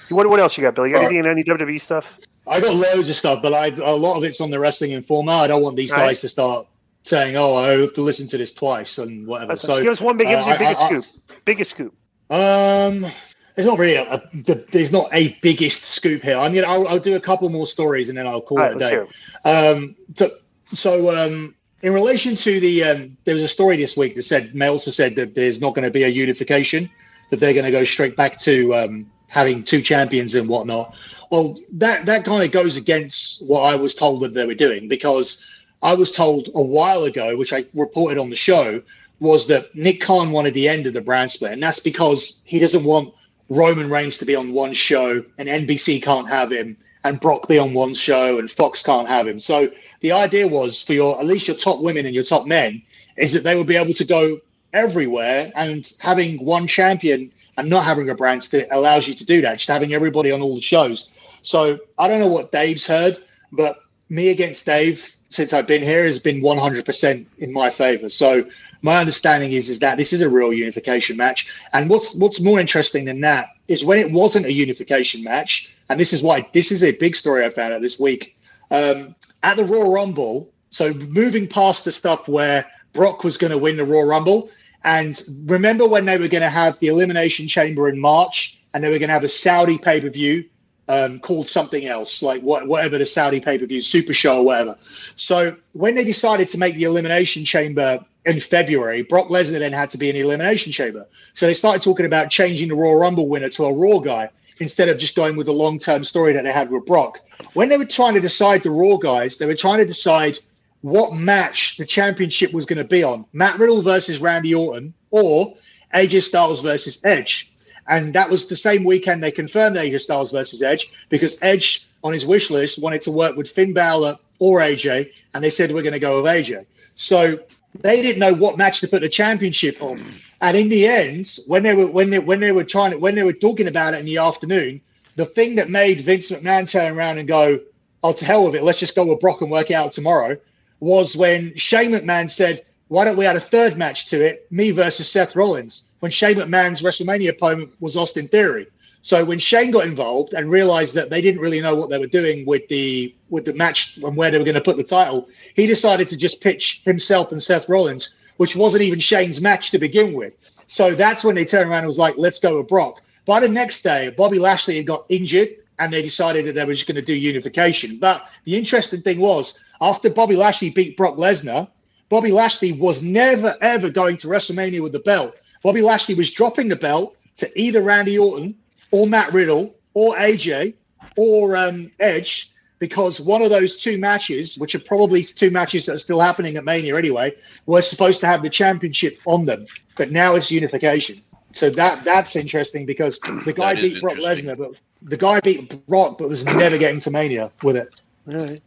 What else you got, Billy? You got anything in any WWE stuff? I got loads of stuff, but a lot of it's on the Wrestling Informer. I don't want these guys to start saying, "Oh, I have to listen to this twice" and whatever. So give us one. Give us your biggest scoop. Biggest scoop. There's not really there's not a biggest scoop here. I'll do a couple more stories and then I'll call it a day. In relation to there was a story this week that said Meltzer said that there's not going to be a unification, that they're going to go straight back to having two champions and whatnot. Well, that kind of goes against what I was told that they were doing, because I was told a while ago, which I reported on the show, was that Nick Khan wanted the end of the brand split, and that's because he doesn't want Roman Reigns to be on one show and NBC can't have him, and Brock be on one show and Fox can't have him. So the idea was for at least your top women and your top men is that they would be able to go everywhere, and having one champion and not having a brand split allows you to do that, just having everybody on all the shows. So I don't know what Dave's heard, but me against Dave since I've been here has been 100% in my favor. So my understanding is that this is a real unification match. And what's more interesting than that is when it wasn't a unification match, and this is a big story I found out this week, at the Royal Rumble, so moving past the stuff where Brock was going to win the Royal Rumble, and remember when they were going to have the Elimination Chamber in March, and they were going to have a Saudi pay-per-view called something else, like whatever the Saudi pay-per-view, Super Show or whatever. So when they decided to make the Elimination Chamber in February, Brock Lesnar then had to be in the Elimination Chamber. So they started talking about changing the Royal Rumble winner to a Raw guy instead of just going with the long-term story that they had with Brock. When they were trying to decide the Raw guys, they were trying to decide what match the championship was going to be on. Matt Riddle versus Randy Orton or AJ Styles versus Edge. And that was the same weekend they confirmed AJ Styles versus Edge, because Edge on his wish list wanted to work with Finn Balor or AJ, and they said we're going to go with AJ. So they didn't know what match to put the championship on. And in the end, when they were talking about it in the afternoon, the thing that made Vince McMahon turn around and go, "Oh, to hell with it, let's just go with Brock and work it out tomorrow," was when Shane McMahon said, "Why don't we add a third match to it, me versus Seth Rollins?" When Shane McMahon's WrestleMania opponent was Austin Theory. So when Shane got involved and realized that they didn't really know what they were doing with the match and where they were going to put the title, he decided to just pitch himself and Seth Rollins, which wasn't even Shane's match to begin with. So that's when they turned around and was like, let's go with Brock. By the next day, Bobby Lashley had got injured and they decided that they were just going to do unification. But the interesting thing was, after Bobby Lashley beat Brock Lesnar, Bobby Lashley was never, ever going to WrestleMania with the belt. Bobby Lashley was dropping the belt to either Randy Orton or Matt Riddle or AJ or Edge, because one of those two matches, which are probably two matches that are still happening at Mania anyway, were supposed to have the championship on them. But now it's unification. So that's interesting, because the guy beat Brock Lesnar, but the guy beat Brock but was never getting to Mania with it. All right.